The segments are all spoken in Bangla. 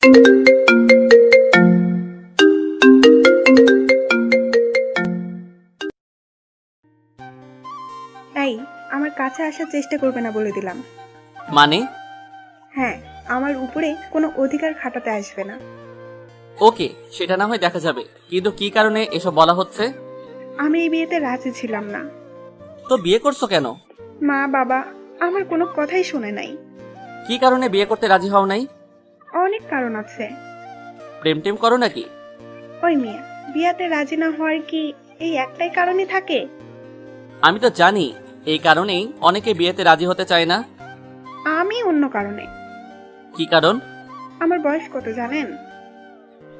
তাই আমার কাছে আসার চেষ্টা করবে না বলে দিলাম। মানে? হ্যাঁ, আমার উপরে কোনো অধিকার খাটাতে আসবে না। ওকে, সেটা না হয় দেখা যাবে, কিন্তু কি কারণে এসব বলা হচ্ছে? আমি এই বিয়েতে রাজি ছিলাম না। তো বিয়ে করছো কেন? মা বাবা আমার কোনো কথাই শোনে নাই। কি কারণে বিয়ে করতে রাজি হও নাই? অনেক কারণ আছে। প্রেম টেম করো নাকি? ওই মিয়া, বিয়াতে রাজি না হওয়ার কি এই একটাই কারণই থাকে? আমি তো জানি এই কারণেই অনেকে বিয়েতে রাজি হতে চায় না। আমি অন্য কারণে। কি কারণ? আমার বয়স কত জানেন?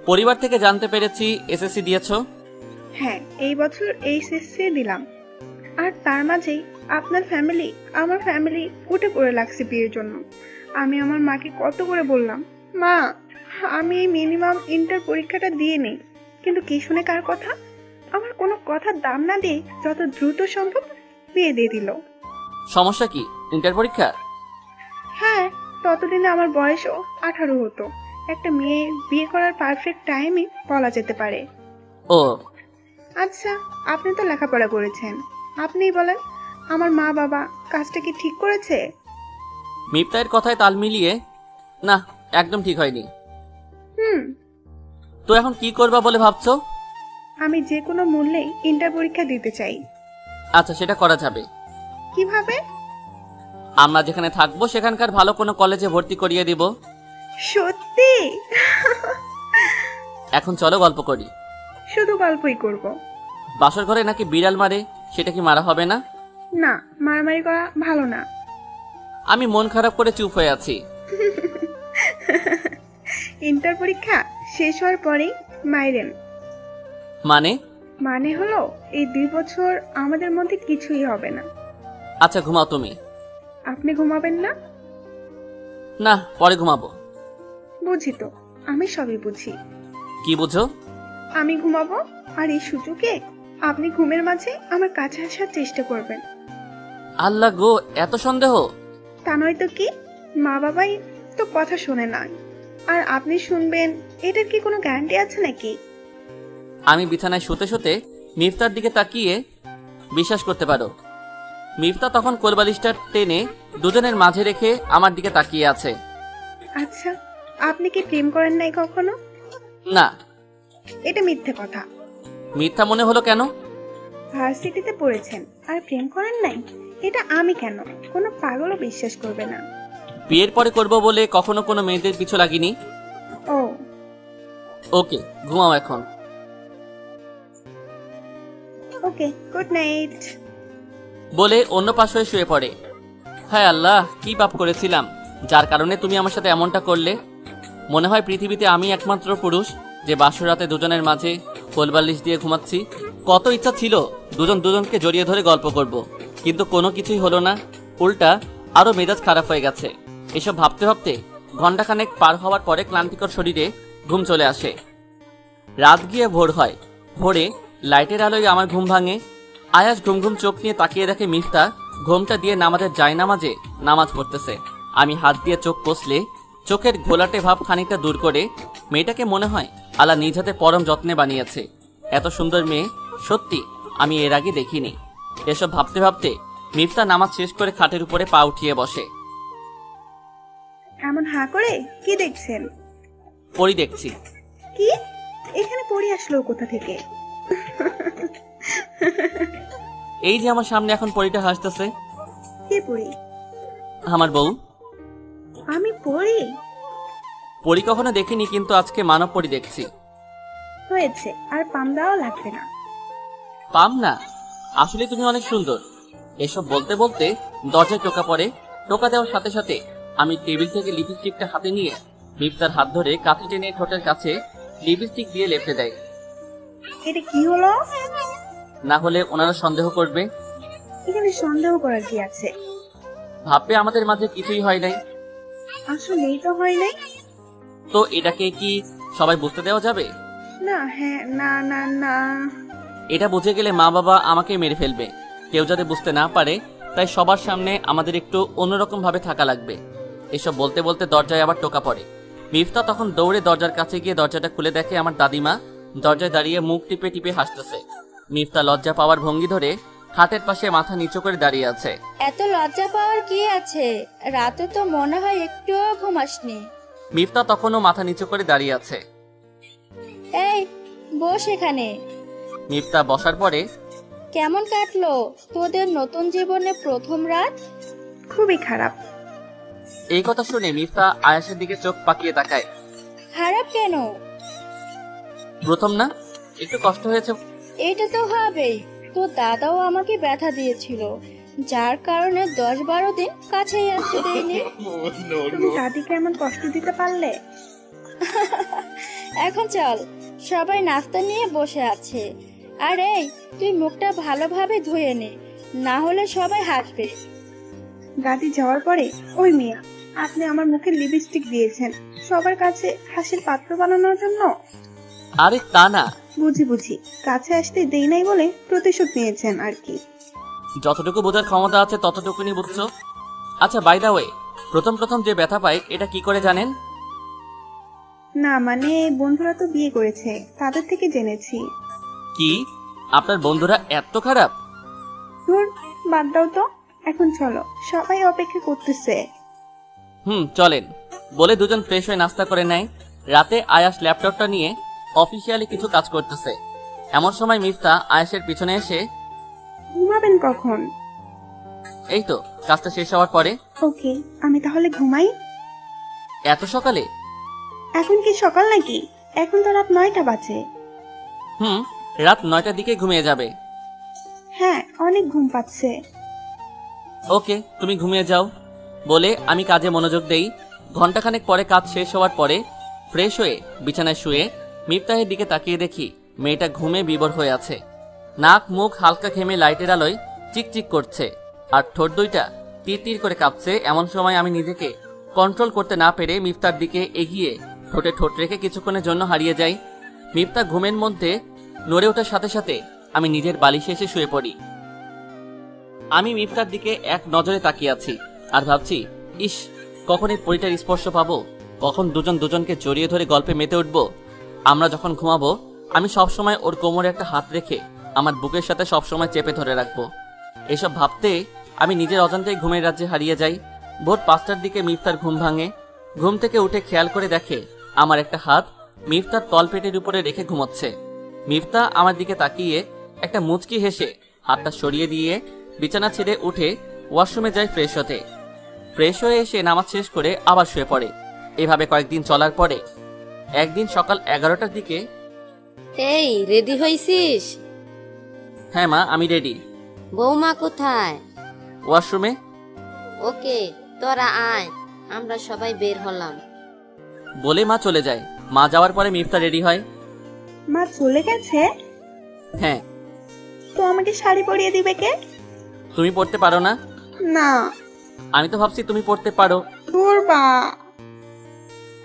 পরিবার থেকে জানতে পেরেছি এসএসসি দিয়েছো। হ্যাঁ, এই বছর এইচএসসি দিলাম। আর তার মাঝেই আপনার ফ্যামিলি, আমার ফ্যামিলি উঠে পড়ে লাগছে বিয়ের জন্য। আমি আমার মাকে কত করে বললাম, মা আমি এই মিনিমাম ইন্টার পরীক্ষাটা দিয়ে নেই, কিন্তু কি শুনে কার কথা? আমার কোনো কথার দাম না দিয়ে যত দ্রুত সম্ভব বিয়ে দিয়ে দিল। সমস্যা কি ইন্টার পরীক্ষা? হ্যাঁ, ততদিনে আমার বয়সও 18 হতো। একটা মেয়ে বিয়ে করার পারফেক্ট টাইমই বলা যেতে পারে। ও আচ্ছা, আপনি তো লেখাপড়া করেছেন, আপনিই বলেন আমার মা বাবা কাজটা কি ঠিক করেছে? মিফতাহের কথায় তাল মিলিয়ে না, একদম ঠিক হয়নি। তো এখন কি করবা বলে ভাবছো? আমি যে কোনো মূল্যেই ইন্টার পরীক্ষা দিতে চাই। আচ্ছা, সেটা করা যাবে। কিভাবে? আমরা যেখানে থাকবো সেখানকার ভালো কোনো কলেজে ভর্তি করিয়ে দিব। সত্যি? এখন চলো গল্প করি। শুধু গল্পই করব? বাসর ঘরে নাকি বিড়াল মারে, সেটা কি মারা হবে না? না, মারামারি করা ভালো না। আমি মন খারাপ করে চুপ হয়ে আছি। ইন্টার পরীক্ষা শেষ হওয়ার পরেই মাইরেন। মানে? মানে হলো এই 2 বছর আমাদের মধ্যে কিছুই হবে না। আচ্ছা ঘুমাও তুমি। আপনি ঘুমাবেন না? না, পরে ঘুমাবো। বুঝি তো, আমি সবই বুঝি। কি বুঝো? আমি ঘুমাবো আর এই সুযোগে আপনি ঘুমের মাঝে আমার কাছে আসার চেষ্টা করবেন। আল্লাহ গো, এত সন্দেহ! তা নয় তো কি, মা বাবাই তো কথা শোনে না, আর আপনি শুনবেন এটার কি কোনো গ্যারান্টি আছে নাকি? আমি বিছানায় শুতে শুতে মিফতার দিকে তাকিয়ে বিশ্বাস করতে পারো, মিফতা তখন কোলবালিশটা টেনে দুজনের মাঝে রেখে আমার দিকে তাকিয়ে আছে। আচ্ছা, আপনি কি প্রেম করেন নাই কখনো? না। এটা মিথ্যে কথা। মিথ্যা মনে হলো কেন? ভার্সিটিতে পড়েছেন আর প্রেম করেন নাই? এটা আমি কেন, কোনো পাগলও বিশ্বাস করবে না। বিয়ের পরে করব বলে কখনো কোনো মেয়েদের পিছু লাগিনি। ও ওকে, ঘুমাও এখন। ওকে, গুড নাইট। বলে অন্য পাশ হয়ে শুয়ে পড়ে। হায় আল্লাহ, কি পাপ করেছিলাম যার কারণে তুমি আমার সাথে এমনটা করলে? মনে হয় পৃথিবীতে আমি একমাত্র পুরুষ যে বাসর রাতে দুজনের মাঝে কোলবালিশ দিয়ে ঘুমাচ্ছি। কত ইচ্ছা ছিল দুজন দুজনকে জড়িয়ে ধরে গল্প করব, কিন্তু কোনো কিছুই হলো না। উল্টা আরো মেজাজ খারাপ হয়ে গেছে। এসব ভাবতে ভাবতে ঘন্টাখানেক পার হওয়ার পরে ক্লান্তিকর শরীরে ঘুম চলে আসে। রাত গিয়ে ভোর হয়। ভোরে লাইটের আলোয় আমার ঘুম ভাঙে। আয়াস ঘুম ঘুম চোখ নিয়ে তাকিয়ে দেখে মিফতা ঘোমটা দিয়ে নামাজের জায়নামাজে নামাজ পড়তেছে। আমি হাত দিয়ে চোখ কষলে চোখের ঘোলাটে ভাব খানিকটা দূর করে মেয়েটাকে মনে হয় আল্লাহ নিজ হাতে পরম যত্নে বানিয়েছে। এত সুন্দর মেয়ে সত্যি আমি এর আগে দেখিনি। এসব ভাবতে ভাবতে মিফতা নামাজ শেষ করে খাটের উপরে পা উঠিয়ে বসে। এমন হা করে কি দেখছেন? পরি দেখছি। কি? এখানে পড়ি আসলো কোথা থেকে? এই যে আমার সামনে এখন পরিটা হাসতেছে। কে পড়ি? আমার বউ। আমি পড়ি? পরি কখনো দেখিনি, কিন্তু আজকে মানব পরি দেখছি। হয়েছে, আর পাম দেওয়া লাগবে না। পাম না, আসলে তুমি অনেক সুন্দর। এসব বলতে বলতে দরজায় টোকা পড়ে। টোকা দেওয়ার সাথে সাথে আমি টেবিল থেকে লিপস্টিকটা হাতে নিয়ে মিফতার হাত ধরে কাছে টেনে ঠোঁটের কাছে লিপস্টিক দিয়ে লেপটে দেয়। এটা কি হলো? না হলে ওনারা সন্দেহ করবে। এখানে সন্দেহ করার কি আছে? ভাববে আমাদের মাঝে কিছুই হয় নাই। আসলেই তো হয় নাই। তো এটাকে কি সবাই বুঝতে দেওয়া যাবে? না, হ্যাঁ, না না না। এটা বুঝে গেলে মা বাবা আমাকে মেরে ফেলবে। কেউ যাতে বুঝতে না পারে, তাই সবার সামনে আমাদের একটু অন্যরকম ভাবে থাকা লাগবে। এসব বলতে বলতে দরজায় আবার টোকা পড়ে। মিফতা তখন দৌড়ে দরজার কাছে গিয়ে দরজাটা খুলে দেখে আমার দাদিমা দরজায় দাঁড়িয়ে মুখ টিপে টিপে হাসতেছে। মিফতা লজ্জা পাওয়ার ভঙ্গি ধরে খাটের পাশে মাথা নিচু করে দাঁড়িয়ে আছে। এত লজ্জা পাওয়ার কি আছে? রাতে তো মনে হয় একটুও ঘুমাসনি। মিফতা তখনও মাথা নিচু করে দাঁড়িয়ে আছে। এই বস এখানে। মিফতা বসার পরে, কেমন কাটলো তোদের নতুন জীবনে প্রথম রাত? খুবই খারাপ। এই কথা শুনে মিফতা আয়াসের দিকে চোখ পাকিয়ে তাকায়। খারাপ কেন? প্রথম না, একটু কষ্ট হয়েছে। এটা তো হবেই। তোর দাদাও আমাকে ব্যথা দিয়েছিল, যার কারণে 10-12 দিন কাছেই আসতে দেয়নি। তুমি দাদিকে এমন কষ্ট দিতে পারলে? এখন চল, সবাই নাস্তা নিয়ে বসে আছে। আর এই, তুই মুখটা ভালোভাবে ধুয়ে নে, না হলে সবাই হাসবে। দাদি যাওয়ার পরে, ওই মিয়া, আপনি আমার মুখে লিপস্টিক দিয়েছেন সবার কাছে হাসির পাত্র বানানোর জন্য? আরে তা না। বুঝি, কাছে আসতে দেই নাই বলে প্রতিশোধ নিয়েছেন আর কি। যতটুকু বোঝার ক্ষমতা আছে ততটুকুনি বুঝছো। আচ্ছা, বাই দা ওয়ে, প্রথম যে ব্যথা পায় এটা কি করে জানেন? না মানে, বন্ধুরা তো বিয়ে করেছে, তাদের থেকে জেনেছি। কি, আপনার বন্ধুরা এত খারাপ? ধুর, বাদ দাও তো। এখন চলো, সবাই অপেক্ষা করতেছে। চলেন বলে দুজন ফ্রেশ হয়ে নাস্তা করে নেয়। রাতে আয়াস ল্যাপটপটা নিয়ে অফিসিয়ালি কিছু কাজ করতেছে। এমন সময় মিফতা আয়াসের পিছনে এসে, ঘুমাবেন কখন? এই তো কাজটা শেষ হওয়ার পরে। ওকে, আমি তাহলে ঘুমাই। এত সকালে? এখন কি সকাল নাকি? এখন তো রাত 9টা বাজে। রাত 9টার দিকে ঘুমিয়ে যাবে। হ্যাঁ, অনেক ঘুম পাচ্ছে। ওকে, তুমি ঘুমিয়ে যাও বলে আমি কাজে মনোযোগ দেই। ঘন্টাখানেক পরে কাজ শেষ হওয়ার পরে ফ্রেশ হয়ে বিছানায় শুয়ে মিফতাহের দিকে তাকিয়ে দেখি মেয়েটা ঘুমে বিবর হয়ে আছে। নাক মুখ হালকা ঘেমে লাইটের আলোয় চিকচিক করছে, আর ঠোঁট দুইটা তীর করে কাঁপছে। এমন সময় আমি নিজেকে কন্ট্রোল করতে না পেরে মিফতার দিকে এগিয়ে ঠোঁটে ঠোঁট রেখে কিছুক্ষণের জন্য হারিয়ে যাই। মিফতা ঘুমের মধ্যে নড়ে ওঠার সাথে সাথে আমি নিজের বালিশে এসে শুয়ে পড়ি। আমি মিফতার দিকে এক নজরে তাকিয়ে আছি আর ভাবছি, ইস, কখন এই পরিটার স্পর্শ পাবো, কখন দুজন দুজনকে জড়িয়ে ধরে গল্পে মেতে উঠবো। আমরা যখন ঘুমাবো আমি সবসময় ওর কোমরে একটা হাত রেখে আমার বুকের সাথে সবসময় চেপে ধরে রাখবো। এসব ভাবতে আমি নিজের অজান্তেই ঘুমের রাজ্যে হারিয়ে যাই। ভোর 5টার দিকে মিফতার ঘুম ভাঙে। ঘুম থেকে উঠে খেয়াল করে দেখে আমার একটা হাত মিফতার তলপেটের উপরে রেখে ঘুমোচ্ছে। মিফতা আমার দিকে তাকিয়ে একটা মুচকি হেসে হাতটা সরিয়ে দিয়ে বিছানা ছেড়ে উঠে ওয়াশরুমে যায় ফ্রেশ হতে। ফ্রেশ হয়ে এসে নামাজ শেষ করে আবার শুয়ে পড়ে। এভাবে কয়েকদিন চলার পরে একদিন সকাল 11টার দিকে, এই রেডি হইছিস? হ্যাঁ মা, আমি রেডি। বৌমা কোথায়? ওয়াশরুমে। ওকে, তোরা আয়, আমরা সবাই বের হলাম। বলে মা চলে যায়। মা যাওয়ার পরে মিফতা রেডি হয়। মা চলে গেছে? হ্যাঁ। তো আমাকে শাড়ি পরিয়ে দিবে কে? তুমি পড়তে পারো না? না। আমি তো ভাবছি তুমি পড়তে পারো। তোর বা।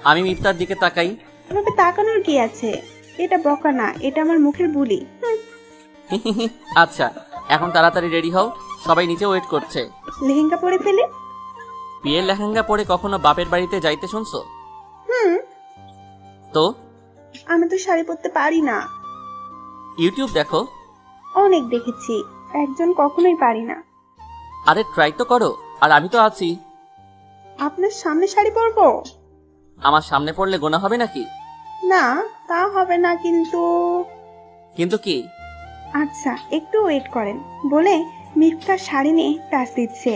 আমি মিফতার দিকে তাকাই। এভাবে তাকানোর কি আছে? এটা বকা না, এটা আমার মুখের বুলি। আচ্ছা, এখন তাড়াতাড়ি রেডি হও, সবাই নিচে ওয়েট করছে। লেহেঙ্গা পরে ফেলে? বিয়ের লেহেঙ্গা পরে কখনো বাপের বাড়িতে যাইতে শুনছো? তো আমি তো শাড়ি পরতে পারি না। ইউটিউব দেখো। অনেক দেখেছি, একজন কখনোই পারি না। আরে ট্রাই তো করো, আর আমি তো আছি। আপনার সামনে শাড়ি পরবো? আমার সামনে পড়লে গোনা হবে নাকি? না, তা হবে না, কিন্তু। কিন্তু কি? আচ্ছা, একটু ওয়েট করেন বলে মিফতার শাড়ি নিয়ে টাচ দিচ্ছে,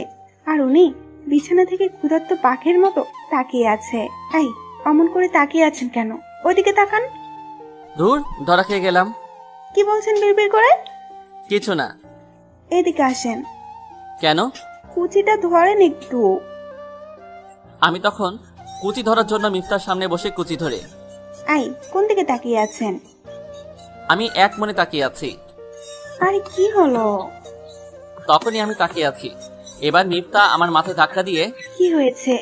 আর উনি বিছানা থেকে ক্ষুধার্ত পাখির মতো তাকিয়ে আছে। এই, অমন করে তাকিয়ে আছেন কেন? ওইদিকে তাকান। ধুর, ধরা খেয়ে গেলাম। কি বলছেন বিড়বিড় করে? কিছু না। এদিকে আসেন। কেন? কুচিটা ধরেন একটু। আমি তখন কুচি ধরার জন্য মিফতার সামনে বসে কুচি ধরে। এই, কোন দিকে তাকিয়ে আছেন? আমি এক মনে তাকিয়ে আছি। আরে কি হলো? তখনই আমি তাকিয়ে আছি। এবার মিফতা আমার মাথায় ধাক্কা দিয়ে, কি হয়েছে?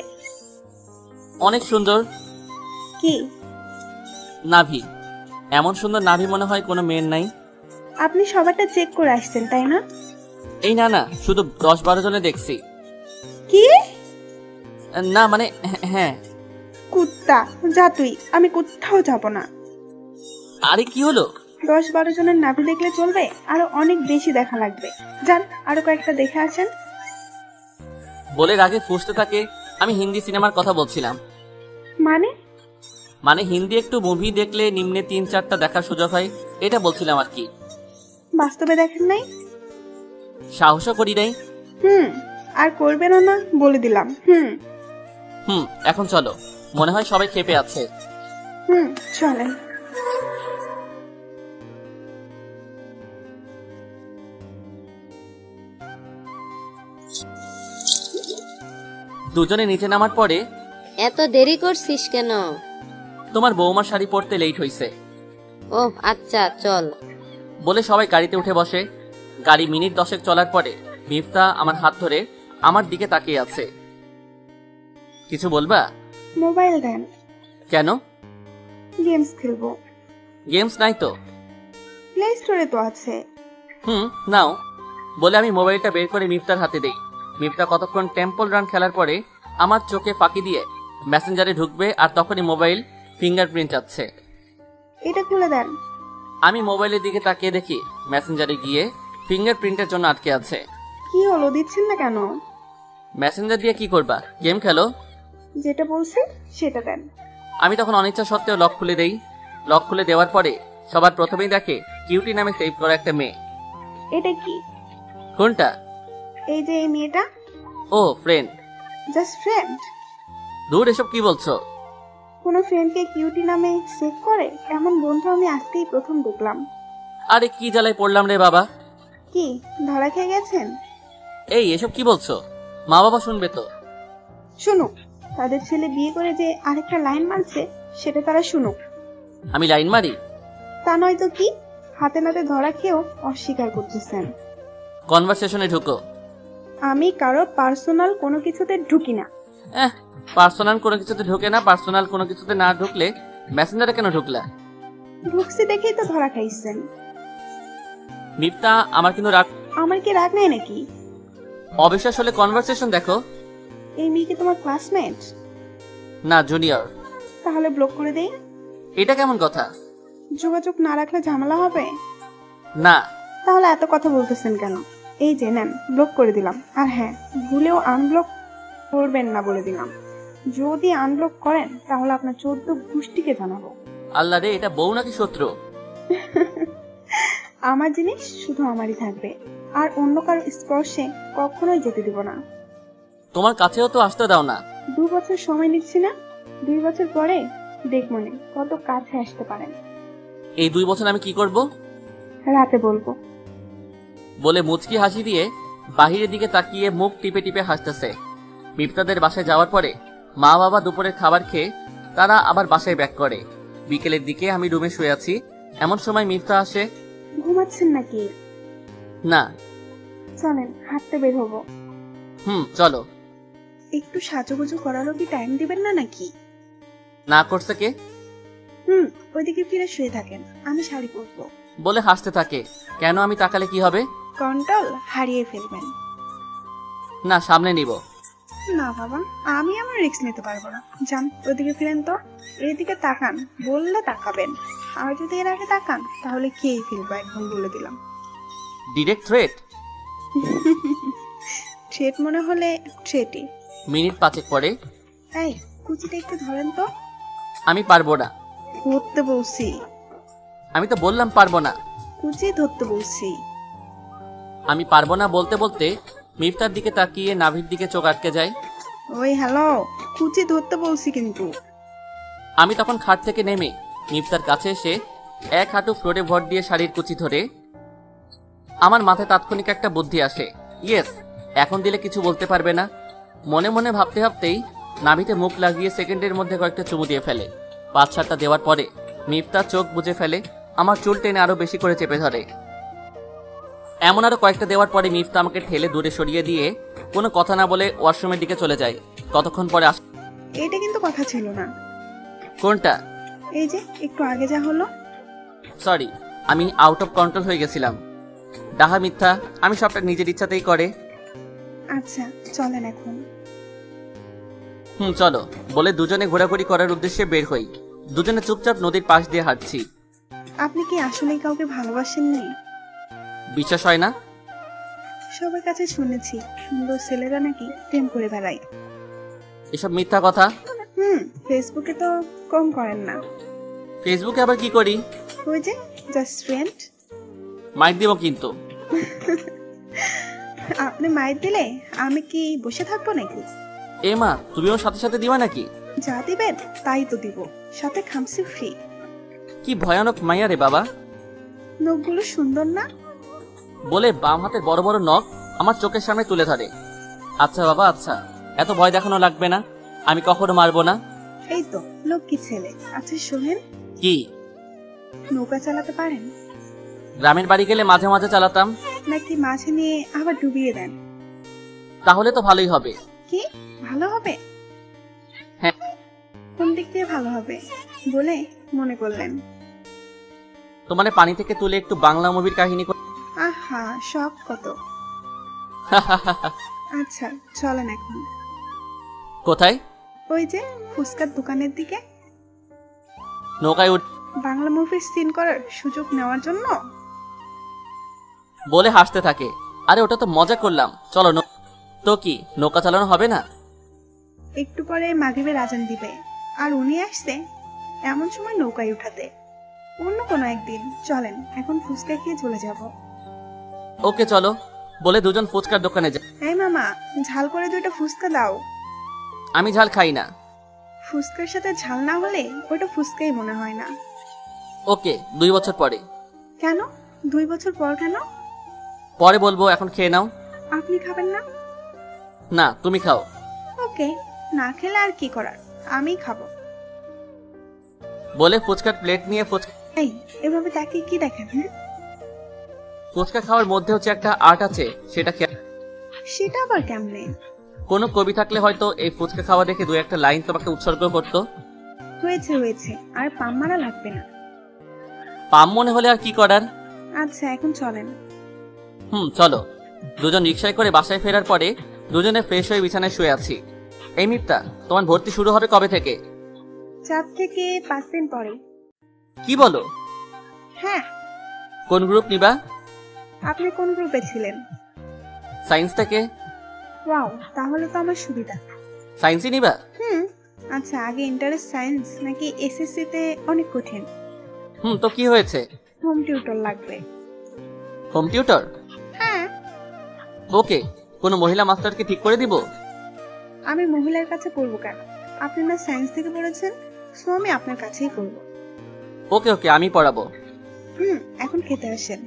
অনেক সুন্দর। কি? নাভি। এমন সুন্দর নাভি মনে হয় কোনো মেয়ের নাই। আপনি সবারটা চেক করে আসছেন তাই না? এই না, শুধু 10-12 জনে দেখছি। কি? না মানে, হ্যাঁ। কুত্তা, যা তুই, আমি কোথাও যাব না। আরে কি হলো? 10-12 জনের নাভি দেখলে চলবে, আরো অনেক বেশি দেখা লাগবে। যান, আরো কয়েকটা দেখে আসেন। বলে রাগে ফুঁসতে থাকে। আমি হিন্দি সিনেমার কথা বলছিলাম। মানে হিন্দি একটু মুভি দেখলে নিম্নে 3-4টা দেখার সুযোগ হয়, এটা বলছিলাম আর কি। বাস্তবে দেখেন নাই? সাহসও করি নাই। আর করবেনও না, বলে দিলাম। এখন চলো, মনে হয় সবাই ক্ষেপে আছে। চলেন। দুজনে নিচে নামার পরে, এত দেরি করছিস কেন? তোমার বৌমার শাড়ি পরতে লেট হইছে। ও আচ্ছা, চল। বলে সবাই গাড়িতে উঠে বসে। গাড়ি মিনিট 10 চলার পরে মিফতা আমার হাত ধরে আমার দিকে তাকিয়ে আছে। কিছু বলবা? মোবাইল দেন। কেন? গেমস খেলবো। গেমস নাই তো। প্লে স্টোরে তো আছে। নাও। বলে আমি মোবাইলটা বের করে মিফতার হাতে দেই। মিফতা কতক্ষণ টেম্পল রান খেলার পরে আমার চোখে ফাঁকি দিয়ে মেসেঞ্জারে ঢুকবে, আর তখনই মোবাইল ফিঙ্গারপ্রিন্ট আছে। এটা খুলে দেন। আমি মোবাইলের দিকে তাকিয়ে দেখি মেসেঞ্জারে গিয়ে ফিঙ্গারপ্রিন্টের জন্য আটকে আছে। কি হলো, দিচ্ছেন না কেন? মেসেঞ্জার দিয়ে কি করবা? গেম খেলো। যেটা বলছেন সেটা দেন। আমি তখন অনিচ্ছা সত্ত্বেও লক খুলে দেই। লক খুলে দেওয়ার পরে সবার প্রথমেই দেখে কিউটি নামে সেভ করা একটা মেয়ে। এটা কি? কোনটা? এই যে এই মেয়েটা। ও ফ্রেন্ড। Just friend? দূর, এসব কি বলছো? কোনো ফ্রেন্ডকে কিউটি নামে সেভ করে এমন বন্ধু আমি আজকেই প্রথম দেখলাম। আরে কি জ্বালায় পড়লাম রে বাবা। কি ধরা খেয়ে গেছেন? এই এসব কি বলছো? মা বাবা শুনবে তো। শুনুক, তাদের ছেলে বিয়ে করে যে আরেকটা লাইন মারছে সেটা তারা শুনুক। আমি লাইন মারি? তা নয় তো কি, হাতে নাতে ধরা খেয়েও অস্বীকার করতেছেন। কনভারসেশনে ঢুকো। আমি কারো পার্সোনাল কোনো কিছুতে ঢুকি না। পার্সোনাল কোনো কিছুতে ঢুকে না? পার্সোনাল কোনো কিছুতে না ঢুকলে মেসেঞ্জারে কেন ঢুকলা? ঢুকছি দেখেই তো ধরা খাইছেন। মিফতা, আমার কিন্তু রাগ। আমার কি রাগ নাই নাকি? অবিশ্বাস হলে কনভারসেশন দেখো। এই মেয়ে কি তোমার ক্লাসমেট? না, জুনিয়র। তাহলে ব্লক করে দেই। এটা কেমন কথা? যোগাযোগ না রাখলে ঝামেলা হবে না। তাহলে এত কথা বলতেছেন কেন? এই যে নেন, ব্লক করে দিলাম। আর হ্যাঁ, ভুলেও আনব্লক করবেন না বলে দিলাম। যদি আনব্লক করেন তাহলে আপনার 14 গোষ্ঠীকে জানাবো। আল্লাহ রে, এটা বউ নাকি শত্রু? আমার জিনিস শুধু আমারই থাকবে, আর অন্য কারো স্পর্শে কখনোই যেতে দিব না। তোমার কাছেও তো আসতে দাও না। 2 বছর সময় নিচ্ছি না? 2 বছর পরে দেখমনে কত কাছে আসতে পারেন। এই 2 বছর আমি কি করব? রাতে বলবো। বলে মুচকি হাসি দিয়ে বাহিরের দিকে তাকিয়ে মুখ টিপে টিপে হাসতেছে। মিফতাদের বাসায় যাওয়ার পরে মা বাবা দুপুরের খাবার খেয়ে তারা আবার বাসায় ব্যাক করে। বিকেলের দিকে আমি রুমে শুয়ে আছি, এমন সময় মিফতা আসে। ঘুমাচ্ছেন নাকি? না। চলেন হাঁটতে বের হবো। চলো। একটু সাজুগুজু করারও কি টাইম দিবেন না নাকি? না করছে কে? ওইদিকে ফিরে শুয়ে থাকেন, আমি শাড়ি পরবো। বলে হাসতে থাকে। কেন? আমি তাকালে কি হবে? কন্ট্রোল হারিয়ে ফেলবেন। না, সামনে নিব। না বাবা, আমি আমার রিস্ক নিতে পারবো না। যান, ওইদিকে ফিরেন তো। এইদিকে তাকান বললে তাকাবেন, আর যদি এর আগে তাকান তাহলে খেয়ে ফেলবো, একদম বলে দিলাম। Direct threat? থ্রেট মনে হলে থ্রেটই। মিনিট 5 পরে। এই কুচিটা একটু ধরেন তো। আমি পারবো না। ধরতে বলছি। আমি তো বললাম পারবো না। কুচি ধরতে বলছি। আমি পারবো না বলতে বলতে মিফতার দিকে তাকিয়ে নাভির দিকে চোখ আটকে যায়। ওই হ্যালো, কুচি ধরতে বলছি কিন্তু। আমি তখন খাট থেকে নেমে মিফতার কাছে এসে এক হাঁটু ফ্লোরে ভর দিয়ে শাড়ির কুচি ধরে। আমার মাথায় তাৎক্ষণিক একটা বুদ্ধি আসে। ইয়েস, এখন দিলে কিছু বলতে পারবে না। মনে মনে ভাবতে ভাবতেই নাভিতে মুখ লাগিয়ে সেকেন্ডের মধ্যে কয়েকটা চুমু দিয়ে ফেলে। 5-7টা দেওয়ার পরে মিফতার চোখ বুজে ফেলে, আমার চুল টেনে আরো বেশি করে চেপে ধরে। এমন আরো কয়েকটা দেওয়ার পরে মিফতা আমাকে ঠেলে দূরে সরিয়ে দিয়ে কোনো কথা না বলে ওয়াশরুমের দিকে চলে যায়। ততক্ষণ পরে এটা কিন্তু কথা ছিল না। কোনটা? এই যে একটু আগে যা হলো। সরি, আমি আউট অফ কন্ট্রোল হয়ে গেছিলাম। ডাহা মিথ্যা, আমি সবটা নিজের ইচ্ছাতেই করে। আচ্ছা চলেন এখন। চলো বলে দুজনে ঘোরাঘুরি করার উদ্দেশ্যে বের হই। দুজনে চুপচাপ নদীর পাশ দিয়ে হাঁটছি। আপনি কি আসলেই কাউকে ভালোবাসেন নি? বিশ্বাস হয় না? সবার কাছে শুনেছি সুন্দর ছেলেরা নাকি প্রেম করে বেড়ায়। এসব মিথ্যা কথা। ফেসবুকে তো কম করেন না। ফেসবুকে আবার কি করি? ওই যে জাস্ট ফ্রেন্ড। মাইক দিব কিন্তু। আপনি মাইর দিলে আমি কি বসে থাকবো নাকি? এ মা, তুমিও সাথে সাথে দিবা নাকি? যা দিবেন তাই তো দিব, সাথে খামসি ফ্রি। কি ভয়ানক মাইয়া রে বাবা। নখগুলো সুন্দর না? বলে বাম হাতের বড় বড় নখ আমার চোখের সামনে তুলে ধরে। আচ্ছা বাবা আচ্ছা, এত ভয় দেখানো লাগবে না, আমি কখনো মারবো না। এই তো লক্ষ্মী ছেলে। আচ্ছা শোনেন, কি? নৌকা চালাতে পারেন? গ্রামের বাড়ি গেলে মাঝে মাঝে চালাতাম। নাকি মাঝে নিয়ে আবার ডুবিয়ে দেন? তাহলে তো ভালোই হবে। কি ভালো হবে? হ্যাঁ। কোন দিক দিয়ে ভালো হবে বলে মনে করলেন? তোমার পানি থেকে তুলে একটু বাংলা মুভির কাহিনী আহা শখ কত। আচ্ছা চলেন এখন। কোথায়? ওই যে ফুচকার দোকানের দিকে। নৌকায় উঠ বাংলা মুভির সিন করার সুযোগ নেওয়ার জন্য। বলে হাসতে থাকে। আরে ওটা তো মজা করলাম, চলো। তো কি নৌকা চালানো হবে না? একটু পরে মাগরিবের আজান দিবে, আর উনি আসছে এমন সময় নৌকায় উঠাতে। অন্য কোনো একদিন চলেন, এখন ফুচকা খেয়ে চলে যাব। ওকে চলো। বলে দুজন ফুচকার দোকানে যায়। এই মামা, ঝাল করে 2টা ফুচকা দাও। আমি ঝাল খাই না। ফুচকার সাথে ঝাল না হলে ওটা ফুচকাই মনে হয় না। ওকে 2 বছর পরে। কেন 2 বছর পর কেন? পরে বলবো, এখন খেয়ে নাও। আপনি খাবেন না? না তুমি খাও। ওকে, না খেলে আর কি করার, আমি খাবো। বলে ফুচকার প্লেট নিয়ে এই এভাবে তাকে কি দেখেন? ফুচকা খাওয়ার মধ্যে হচ্ছে একটা আর্ট আছে, সেটা সেটা আবার কেমনে? কোনো কবি থাকলে হয়তো এই ফুচকা খাওয়া দেখে 2-1টা লাইন তোমাকে উৎসর্গ করতো। হয়েছে হয়েছে, আর পাম মারা লাগবে না। পাম মনে হলে আর কি করার। আচ্ছা এখন চলেন। চলো। দুজন রিকশায় করে বাসায় ফেরার পরে দুজনে ফ্রেশ হয়ে বিছানায় শুয়ে আছি। এই মিপ্তা, তোমার ভর্তি শুরু হবে কবে থেকে? 4 থেকে 5 দিন পরে। কি বলো? হ্যাঁ। কোন গ্রুপ নিবা? আপনি কোন গ্রুপে ছিলেন? সায়েন্স থেকে। ওয়াও, তাহলে তো আমার সুবিধা। সায়েন্সই নিবা? আচ্ছা, আগে ইন্টারেস্ট সায়েন্স নাকি এসএসসি তে অনেক কঠিন? তো কি হয়েছে? হোম টিউটর লাগবে। Home tutor? হ্যাঁ। ওকে, কোনো মহিলা মাস্টারকে ঠিক করে দিব। আমি মহিলার কাছে পড়বো কেন? আপনি না সায়েন্স থেকে পড়েছেন, সো আমি আপনার কাছেই করব। ওকে ওকে, আমি পড়াবো। এখন খেতে আসেন।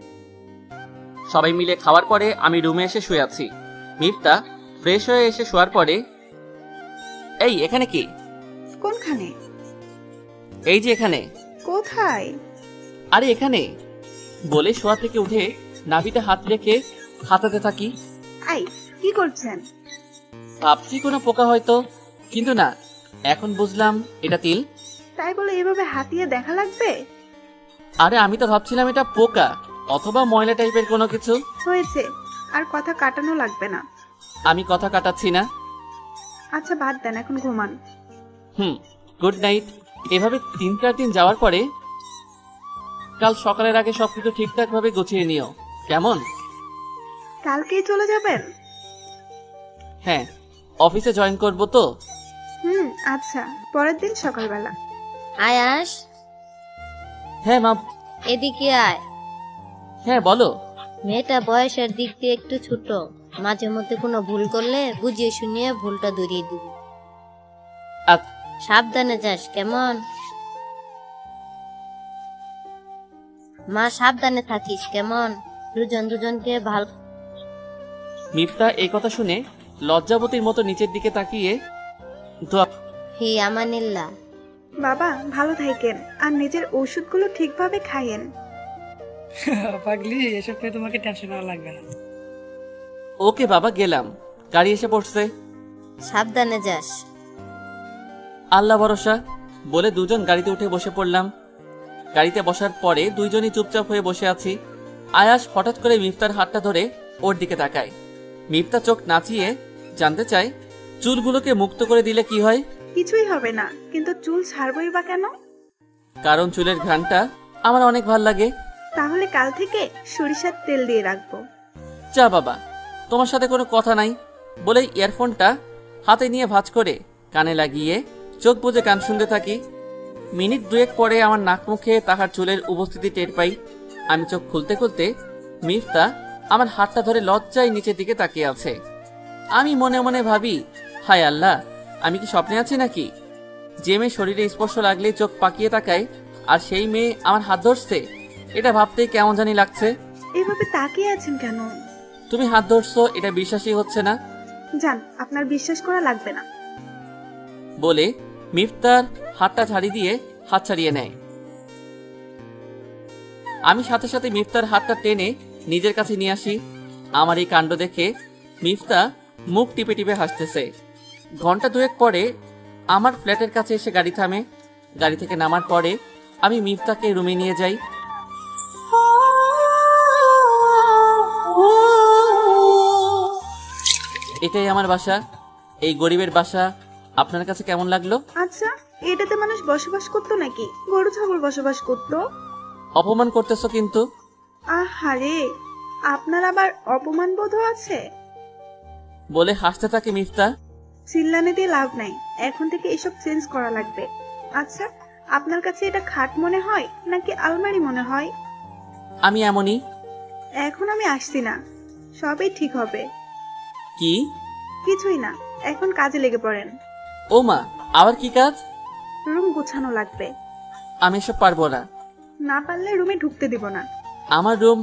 সবাই মিলে খাওয়ার পরে আমি রুমে এসে শুয়ে আছি। মিফতা ফ্রেশ হয়ে এসে শোয়ার পরে, এই এখানে কি? কোনখানে? এই যে এখানে। কোথায়? আরে এখানে। বলে শোয়া থেকে উঠে নাভিতে হাত রেখে হাতাতে থাকি। আই কি করছেন? ভাবছি কোনো পোকা হয়তো, কিন্তু না, এখন বুঝলাম এটা তিল। তাই বলে এভাবে হাতিয়ে দেখা লাগবে? আরে আমি তো ভাবছিলাম এটা পোকা অথবা ময়লা টাইপের কোনো কিছু। হয়েছে, আর কথা কাটানো লাগবে না। আমি কথা কাটাচ্ছি না। আচ্ছা বাদ দেন, এখন ঘুমান। Good night. এভাবে 3-4 দিন যাওয়ার পরে কাল সকালের আগে সবকিছু ঠিকঠাক ভাবে গুছিয়ে নিও, কেমন? কালকেই চলে যাবেন? হ্যাঁ, অফিসে জয়েন করবো তো। আচ্ছা, পরের দিন সকালবেলা। আয়াস, হ্যাঁ মা। এদিকে আয়। হ্যাঁ বলো। মেয়েটা বয়সের দিক দিয়ে একটু ছোট, মাঝে মধ্যে কোনো ভুল করলে বুঝিয়ে শুনিয়ে ভুলটা ধরিয়ে দিবি। আচ্ছা। সাবধানে যাস, কেমন? মা সাবধানে থাকিস, কেমন? দুজনকে ভাল। মিফতা এই কথা শুনে লজ্জাবতীর মতো নিচের দিকে তাকিয়ে দোয়া। হি আমানিল্লাহ। বাবা ভালো থাকেন, আর নিজের ওষুধগুলো ঠিকভাবে খাইয়েন। পাগলি, এসব নিয়ে তোমাকে টেনশন করা লাগবে না। ওকে বাবা, গেলাম। গাড়ি এসে পড়ছে। সাবধানে যাস। আল্লাহ ভরসা। বলে দুজন গাড়িতে উঠে বসে পড়লাম। গাড়িতে বসার পরে দুইজনই চুপচাপ হয়ে বসে আছি। আয়াস হঠাৎ করে মিফতার হাতটা ধরে ওর দিকে তাকায়। মিফতা চোখ নাচিয়ে জানতে চায়, চুলগুলোকে মুক্ত করে দিলে কি হয়? কিছুই হবে না, কিন্তু চুল ছাড়বই বা কেন? কারণ চুলের ঘ্রাণটা আমার অনেক ভাল লাগে। তাহলে কাল থেকে সরিষার তেল দিয়ে রাখবো। যা বাবা, তোমার সাথে কোনো কথা নাই বলেই ইয়ারফোনটা হাতে নিয়ে ভাঁজ করে কানে লাগিয়ে চোখ বুজে গান শুনতে থাকি। মিনিট দুয়েক পরে আমার নাক মুখে তাহার চুলের উপস্থিতি টের পাই। আমি চোখ খুলতে খুলতে মিফতা আমার হাতটা ধরে লজ্জায় নিচের দিকে তাকিয়ে আছে। আমি মনে মনে ভাবি, হায় আল্লাহ, আমি কি স্বপ্নে আছি নাকি? যে মেয়ে শরীরে স্পর্শ লাগলে চোখ পাকিয়ে তাকায়, আর সেই মেয়ে আমার হাত ধরছে, এটা ভাবতেই কেমন জানি লাগছে। এভাবে তাকিয়ে আছেন কেন? তুমি হাত ধরছো, এটা বিশ্বাসই হচ্ছে না। জান, আপনার বিশ্বাস করা লাগবে না। বলে মিফতার হাতটা ছাড়ি দিয়ে হাত ছাড়িয়ে নেয়। আমি সাথে সাথে মিফতার হাতটা টেনে নিজের কাছে নিয়ে আসি। আমার এই কাণ্ড দেখে মিফতা মুখ টিপে টিপে হাসতেছে। ঘন্টা দুয়েক পরে আমার ফ্ল্যাটের কাছে এসে গাড়ি থামে। গাড়ি থেকে নামার পরে আমি মিফতাকে রুমে নিয়ে যাই। এটাই আমার বাসা, এই গরিবের বাসা। আপনার কাছে কেমন লাগলো? আচ্ছা, এটাতে মানুষ বসবাস করতো নাকি গরু ছাগল বসবাস করতো? অপমান করতেছো কিন্তু। আহারে, আপনার আবার অপমান বোধ আছে? বলে হাসতে থাকে মিফতা। চিল্লানে দিয়ে লাভ নাই, এখন থেকে এসব চেঞ্জ করা লাগবে। আচ্ছা, আপনার কাছে এটা খাট মনে হয় নাকি আলমারি মনে হয়? আমি এমনই। এখন আমি আসছি না, সবই ঠিক হবে। কি? কিছুই না, এখন কাজে লেগে পড়েন। ও মা, আবার কি কাজ? রুম গোছানো লাগবে। আমি এসব পারবো না। না পারলে রুমে ঢুকতে দিব না। আমার রুম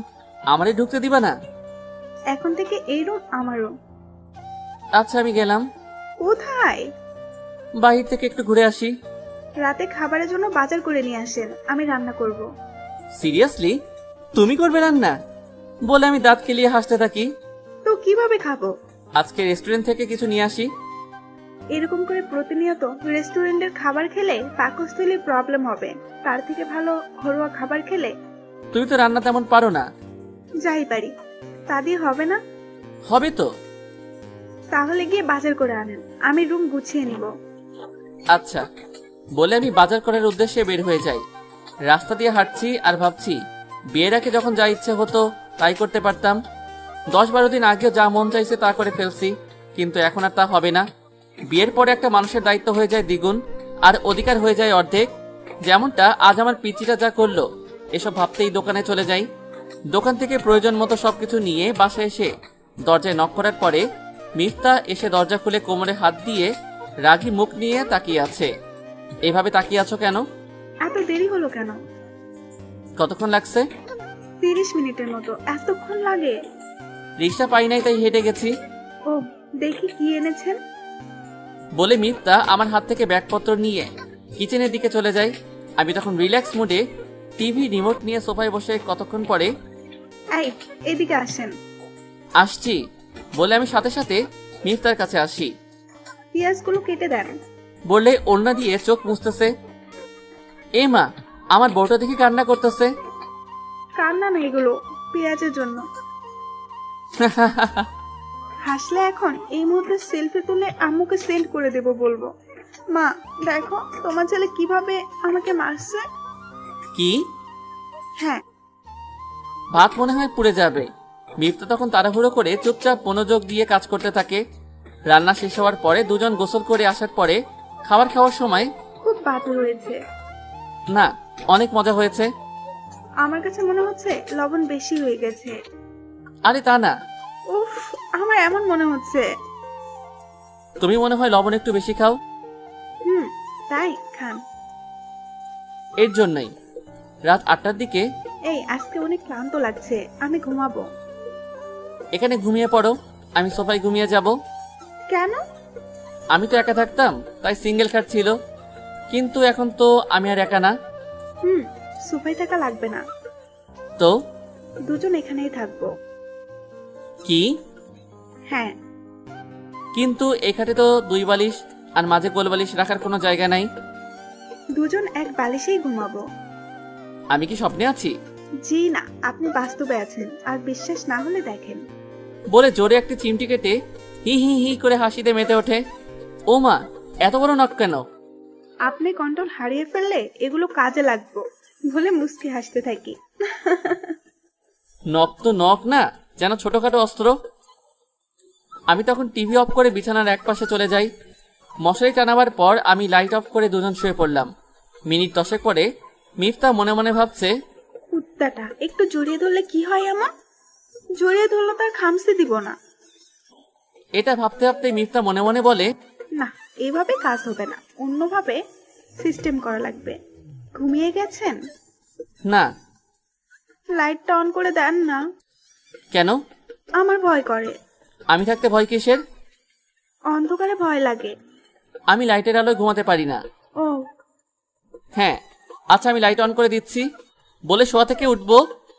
আমারে ঢুকতে দিবা না? এখন থেকে এই রুম আমার রুম। আচ্ছা, আমি গেলাম। কোথায়? বাহির থেকে একটু ঘুরে আসি। রাতে খাবারের জন্য বাজার করে নিয়ে আসেন, আমি রান্না করব। সিরিয়াসলি? তুমি করবে রান্না? বলে আমি দাঁত কেলিয়ে হাসতে থাকি। তো কিভাবে খাবো? আজকে রেস্টুরেন্ট থেকে কিছু নিয়ে আসি। এরকম করে প্রতিনিয়ত রেস্টুরেন্টের খাবার খেলে পাকস্থলীর প্রবলেম হবে। তার থেকে ভালো ঘরোয়া খাবার খেলে। তুমি তো রান্না তেমন পারো না। যাই পারি, তা দিয়ে হবে না। হবে তো। তাহলে গিয়ে বাজার করে আনেন, আমি রুম গুছিয়ে নিব। আচ্ছা। বলে আমি বাজার করার উদ্দেশ্যে বের হয়ে যাই। রাস্তা দিয়ে হাঁটছি আর ভাবছি, বিয়ের আগে যখন যা ইচ্ছে হতো তাই করতে পারতাম। 10-12 দিন আগেও যা মন চাইছে তা করে ফেলছি, কিন্তু এখন আর তা হবে না। বিয়ের পরে একটা মানুষের দায়িত্ব হয়ে যায় দ্বিগুণ, আর অধিকার হয়ে যায় অর্ধেক। যেমনটা আজ আমার পিচিটা যা করলো, এসব ভাবতেই দোকানে চলে যাই। দোকান থেকে প্রয়োজন মতো সবকিছু নিয়ে বাসায় এসে দরজায় নক করার পরে মিফতা এসে দরজা খুলে কোমরে হাত দিয়ে রাগী মুখ নিয়ে তাকিয়ে আছে। এভাবে তাকিয়ে আছো কেন? এত দেরি হলো কেন? কতক্ষণ লাগছে? 30 মিনিটের মতো। এতক্ষণ লাগে? রিক্সা পাই নাই তাই হেঁটে গেছি। ও, দেখি কি এনেছেন। বলে মিফতা আমার হাত থেকে ব্যাগপত্র নিয়ে কিচেনের দিকে চলে যায়। আমি তখন রিল্যাক্স মুডে টিভি রিমোট নিয়ে সোফায় বসে কতক্ষণ পরে, এই, এদিকে আসেন। আসছি বলে আমি সাথে সাথে মিফতার কাছে আসি। পেঁয়াজগুলো কেটে দেন। বললে ওড়না দিয়ে চোখ মুছতেছে। এ মা, আমার বউটা দেখি কান্না করতেছে। কান্না না, এগুলো পেঁয়াজের জন্য। হাসলে এখন এই মুহূর্তে সেলফি তুলে আম্মুকে সেন্ড করে দেব, বলবো, মা দেখো তোমার ছেলে কিভাবে আমাকে মারছে। কি? হ্যাঁ। ভাত মনে হয় পুড়ে যাবে। মিফতা তখন তাড়াহুড়ো করে চুপচাপ মনোযোগ দিয়ে কাজ করতে থাকে। রান্না শেষ হওয়ার পরে দুজন গোসল করে আসার পরে খাবার খাওয়ার সময়, খুব বাজে হয়েছে। না, অনেক মজা হয়েছে। আমার কাছে মনে হচ্ছে লবণ বেশি হয়ে গেছে। আরে তা না। উফ, আমার এমন মনে হচ্ছে। তুমি মনে হয় লবণ একটু বেশি খাও। তাই খান। এর জন্যই রাত 8টার দিকে, এই আজকে অনেক ক্লান্ত লাগছে, আমি ঘুমাবো। এখানে ঘুমিয়ে পড়ো, আমি সোফায় ঘুমিয়ে যাব। কেন? আমি তো একা থাকতাম, তাই সিঙ্গেল খাট ছিল, কিন্তু এখন তো আমি আর একা না। সোফায় থাকা লাগবে না, তো দুজন এখানেই থাকবো। কি? হ্যাঁ। কিন্তু এখানে তো 2 বালিশ আর মাঝে গোল বালিশ রাখার কোনো জায়গা নাই। দুজন এক বালিশেই ঘুমাবো। আমি কি স্বপ্নে আছি? জি না, আপনি বাস্তবে আছেন, আর বিশ্বাস না হলে দেখেন। বলে জোরে একটি চিমটি কেটে হি হি হি করে হাসিতে মেতে ওঠে। ও মা, এত বড় নখ কেন? আপনি কন্ট্রোল হারিয়ে ফেললে এগুলো কাজে লাগবে বলে মুস্কি হাসতে থাকি। নখ তো নখ না, যেন ছোটখাটো অস্ত্র। আমি তখন টিভি অফ করে বিছানার একপাশে চলে যাই। মশারি টানাবার পর আমি লাইট অফ করে দুজন শুয়ে পড়লাম। মিনিট 10 পরে মিফতা মনে মনে ভাবছে, কুত্তাটা একটু জড়িয়ে ধরলে কি হয় আমার? জড়িয়ে ধরলে তার খামসে দিব না। এটা ভাবতে ভাবতে মিফতা মনে মনে বলে, না, এইভাবে কাজ হবে না, অন্যভাবে সিস্টেম করা লাগবে। ঘুমিয়ে গেছেন? না। লাইটটা অন করে দেন না। কেন? আমার ভয় করে। আমি থাকতে ভয় কিসের? অন্ধকারে ভয় লাগে। আমি লাইটের আলোয় ঘুমাতে পারি না। ও হ্যাঁ, আচ্ছা আমি লাইট অন করে দিচ্ছি। বলে শোয়া থেকে উঠবো,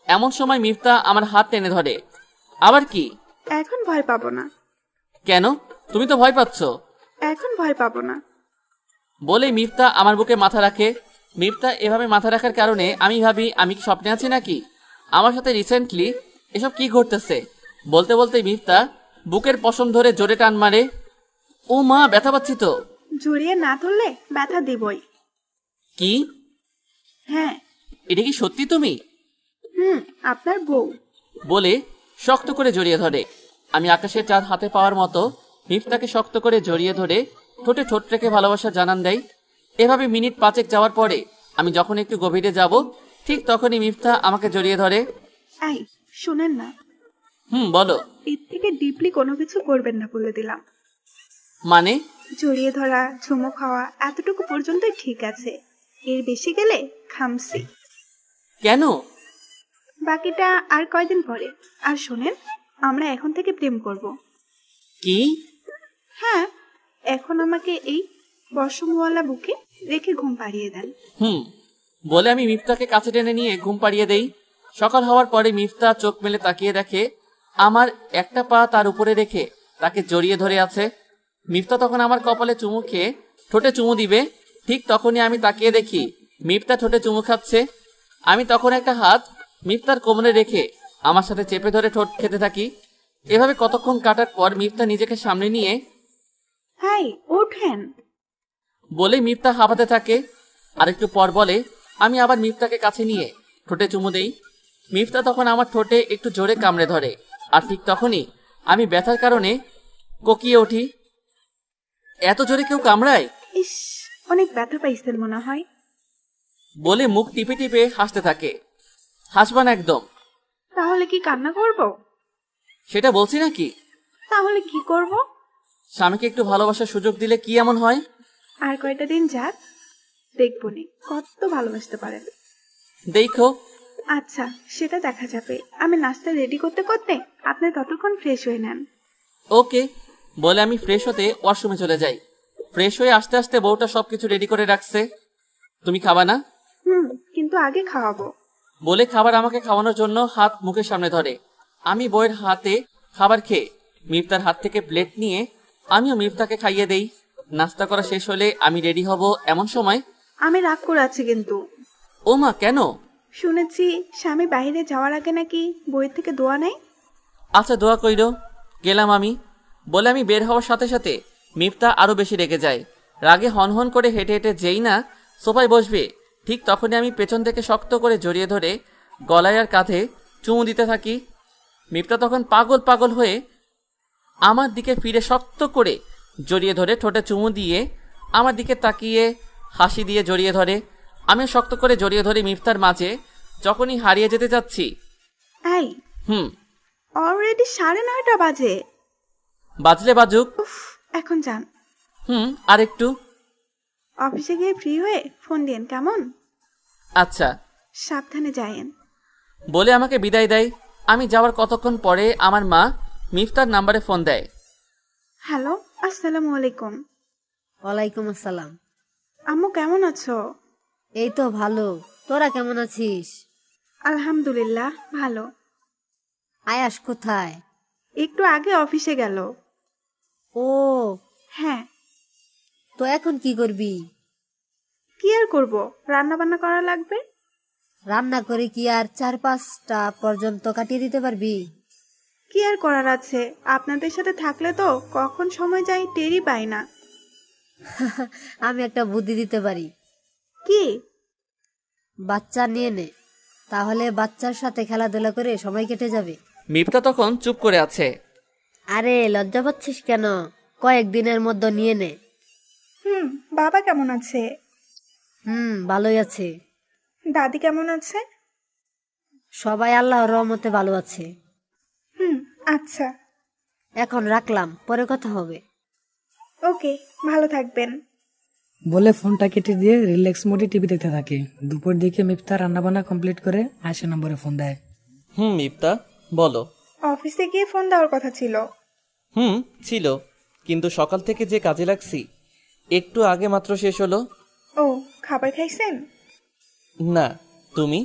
এমন সময় মিফতা আমার হাত টেনে ধরে। আবার কি? এখন ভয় পাবো না। কেন? তুমি তো ভয় পাচ্ছ। এখন ভয় পাবো না। বলে মিফতা আমার বুকে মাথা রাখে। মিফতা এভাবে মাথা রাখার কারণে আমি ভাবি আমি কি স্বপ্নে আছি নাকি। আমার সাথে রিসেন্টলি এসব কি ঘটতেছে। বলতে বলতে মিফতা বুকের পশম ধরে জোরে টান মারে। ও মা, ব্যথা পাচ্ছি তো। জড়িয়ে না ধরলে ব্যথা দিবই। কি? হ্যাঁ। এটা কি সত্যি তুমি? আপনার বউ। বলে শক্ত করে জড়িয়ে ধরে। আমি আকাশের চাঁদ হাতে পাওয়ার মতো মিফতাকে শক্ত করে জড়িয়ে ধরে ঠোঁটে ঠোঁট রেখে ভালোবাসা জানান দেয়। এভাবে মিনিট 5 যাওয়ার পরে আমি যখন একটু গভীরে যাব, ঠিক তখনই মিফতা আমাকে জড়িয়ে ধরে। এই শুনেন না, বলো। এর থেকে ডিপলি কোনো কিছু করবেন না বলে দিলাম। মানে? জড়িয়ে ধরা, চুমু খাওয়া এতটুকু পর্যন্তই ঠিক আছে। এর বেশি গেলে খামসি। কেন? বাকিটা আর কয়দিন পরে। আর শোনেন, আমরা এখন থেকে প্রেম করব। কি? হ্যাঁ, এখন আমাকে এই বসমওয়ালা বুকে রেখে ঘুম পাড়িয়ে দেন। বলে আমি মিফতাকে কাছে টেনে নিয়ে ঘুম পাড়িয়ে দেই। সকাল হওয়ার পরে মিফতা চোখ মেলে তাকিয়ে দেখে আমার একটা পা তার উপরে রেখে তাকে জড়িয়ে ধরে আছে। মিফতা তখন আমার কপালে চুমু খেয়ে ঠোঁটে চুমু দিবে, ঠিক তখনই আমি তাকিয়ে দেখি মিফতা ঠোঁটে চুমু খাচ্ছে। আমি তখন একটা হাত মিফতার কোমরে রেখে আমার সাথে চেপে ধরে ঠোঁট খেতে থাকি। এভাবে কতক্ষণ কাটার পর মিফতা নিজেকে সামনে নিয়ে, হাই ওঠেন বলে মিফতা হাঁপাতে থাকে। আরেকটু পর বলে, আমি আবার মিফতাকে কাছে নিয়ে ঠোঁটে চুমু দেই। মিফতা তখন আমার ঠোঁটে একটু জোরে কামড়ে ধরে, আর ঠিক তখনই আমি ব্যথার কারণে কোকিয়ে উঠি। এত জোরে কেউ কামড়ায়? ইস, অনেক ব্যথা পাইছেন মনে হয়। বলে মুখ টিপে টিপে হাসতে থাকে। হাসবান একদম। তাহলে কি কান্না করব? সেটা বলছি নাকি? তাহলে কি করব? স্বামীকে একটু ভালোবাসার সুযোগ দিলে কি এমন হয়? আর কয়টা দিন যাক, দেখবনি কত ভালোবাসতে পারেন। দেখো। আচ্ছা, সেটা দেখা যাবে। আমি নাস্তা রেডি করতে করতে আপনি ততক্ষণ ফ্রেশ হয়ে নেন। ওকে। বলে আমি ফ্রেশ হতে ওয়াশরুমে চলে যাই। ফ্রেশ হয়ে আস্তে আস্তে বউটা সবকিছু রেডি করে রাখছে। তুমি খাবা না? কিন্তু আগে খাওয়াবো। বলে খাবার আমাকে খাওয়ানোর জন্য হাত মুখের সামনে ধরে। আমি বউয়ের হাতে খাবার খেয়ে মিফতার হাত থেকে প্লেট নিয়ে আমিও মিফতাকে খাইয়ে দেই। নাস্তা করা শেষ হলে আমি রেডি হব, এমন সময় আমি রাগ করে আছি কিন্তু। ও মা, কেন? শুনেছি স্বামী বাইরে যাওয়ার আগে নাকি বইয়ের থেকে দোয়া নেয়। আচ্ছা, দোয়া কইরো। গেলাম আমি। বলে আমি বের হওয়ার সাথে সাথে মিফতা আরো বেশি রেগে যায়। রাগে হনহন করে হেঁটে হেঁটে যেই না সোফায় বসবে, ঠিক তখনই আমি পেছন থেকে শক্ত করে জড়িয়ে ধরে গলায় আর কাঁধে চুমু দিতে থাকি। মিফতা তখন পাগল পাগল হয়ে আমার দিকে ফিরে শক্ত করে জড়িয়ে ধরে ঠোঁটে চুমু দিয়ে আমার দিকে তাকিয়ে হাসি দিয়ে জড়িয়ে ধরে। আমি শক্ত করে জড়িয়ে ধরে মিফতার মাঝে যখনই হারিয়ে যেতে যাচ্ছি। এই অলরেডি 9:30 বাজে। বাজলে বাজুক। এখন যান। আর একটু। অফিসে গিয়ে ফ্রি হয়ে ফোন দিন, কেমন? আচ্ছা। সাবধানে যায়েন। বলে আমাকে বিদায় দেয়। আমি যাওয়ার কতক্ষণ পরে আমার মা মিফতার নাম্বারে ফোন দেয়। হ্যালো, আসসালামু আলাইকুম। ওয়ালাইকুম আসসালাম। আম্মু কেমন আছো? এই তো ভালো, তোরা কেমন আছিস? আলহামদুলিল্লাহ ভালো। আয়াস কোথায়? একটু আগে অফিসে গেল। ও হ্যাঁ। তো এখন কি করবি? কি আর করব, রান্না বান্না করা লাগবে। রান্না করে কি আর 4-5টা পর্যন্ত কাটিয়ে দিতে পারবি? কি আর করার আছে, আপনাদের সাথে থাকলে তো কখন সময় যায় টেরই পাই না। আমি একটা বুদ্ধি দিতে পারি। কি? বাচ্চা নিয়ে নে, তাহলে বাচ্চার সাথে খেলাধুলা করে সময় কেটে যাবে। মিফতা তখন চুপ করে আছে। আরে লজ্জা পাচ্ছিস কেন? কয়েকদিনের মধ্যে নিয়ে নে। বাবা কেমন আছে? ভালোই আছে। দাদি কেমন আছে? সবাই আল্লাহর রহমতে ভালো আছে। আচ্ছা। এখন রাখলাম, পরে কথা হবে। ওকে, ভালো থাকবেন। বলে ফোনটা কেটে দিয়ে রিল্যাক্স মোডে টিভি দেখতে থাকে। দুপুর দিকে মিফতা রান্নাবান্না কমপ্লিট করে আয়েশা নম্বরে ফোন দেয়। মিফতা বলো। অফিসে গিয়ে ফোন দেওয়ার কথা ছিল। ছিল, কিন্তু সকাল থেকে যে কাজে লাগছি, একটু আগে মাত্র শেষ হলো। ও, খাবার খাইছেন? না, তুমি?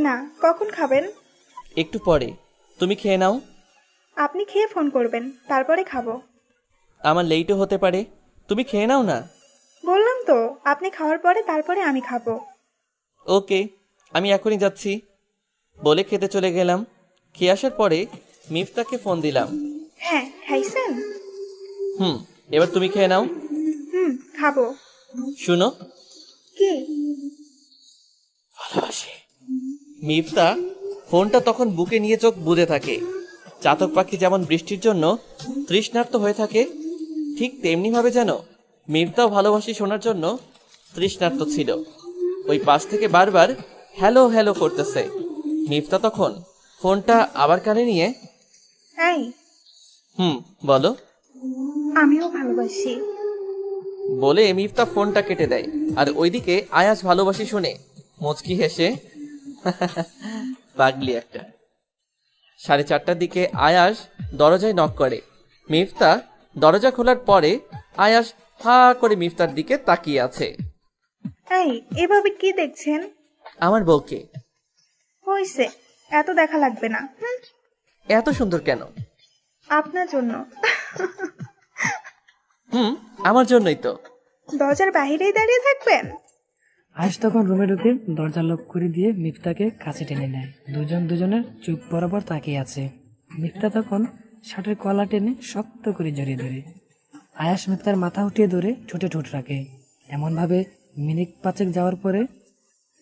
না, কখন খাবেন? একটু পরে। তুমি খেয়ে নাও। আপনি খেয়ে ফোন করবেন, তারপরে খাবো। আমার লেটও হতে পারে, তুমি খেয়ে নাও না। বললাম তো, আপনি খাওয়ার পরে তারপরে আমি খাবো। ওকে, আমি এখনই যাচ্ছি বলে খেতে চলে গেলাম। খেয়ে আসার পরে মিফতাকে ফোন দিলাম। হ্যাঁ, খাইছেন? এবার তুমি খেয়ে নাও। খাবো। শুনো। কি? ভালোবাসি। মিফতা ফোনটা তখন বুকে নিয়ে চোখ বুজে থাকে। চাতক পাখি যেমন বৃষ্টির জন্য তৃষ্ণার্ত হয়ে থাকে, ঠিক তেমনি ভাবে যেন মিফতাও ভালোবাসি শোনার জন্য তৃষ্ণার্ত ছিল। ওই পাশ থেকে বারবার হ্যালো হ্যালো করতেছে। মিফতা তখন ফোনটা আবার কানে নিয়ে এই, বলো। আমিও ভালোবাসি বলে মিফতা ফোনটা কেটে দেয়। আর ওইদিকে আয়াস ভালোবাসি শুনে মুচকি হেসে পাগলি একটা। 4:30টার দিকে আয়াস দরজায় নক করে। মিফতা দরজা খোলার পরে আয়াস হা করে মিফতার দিকে তাকিয়ে আছে। এই, এভাবে কি দেখছেন? আমার বউকে। হইছে, এত দেখা লাগবে না। এত সুন্দর কেন? আপনার জন্য। আমার জন্যই তো। দরজার বাহিরেই দাঁড়িয়ে থাকবেন? আয়েশ তখন রুমে ঢুকে দরজা লক করে দিয়ে মিফতাকে কাছে টেনে নেয়। দুজন দুজনের চোখ বরাবর তাকিয়ে আছে। মিফতা তখন শার্টের কলা টেনে শক্ত করে জড়িয়ে ধরে। আয়াস মিফতার মাথা উঠিয়ে ধরে ঠোঁটে ঠোঁট রাখে। এমন ভাবে মিনিট 5 যাওয়ার পরে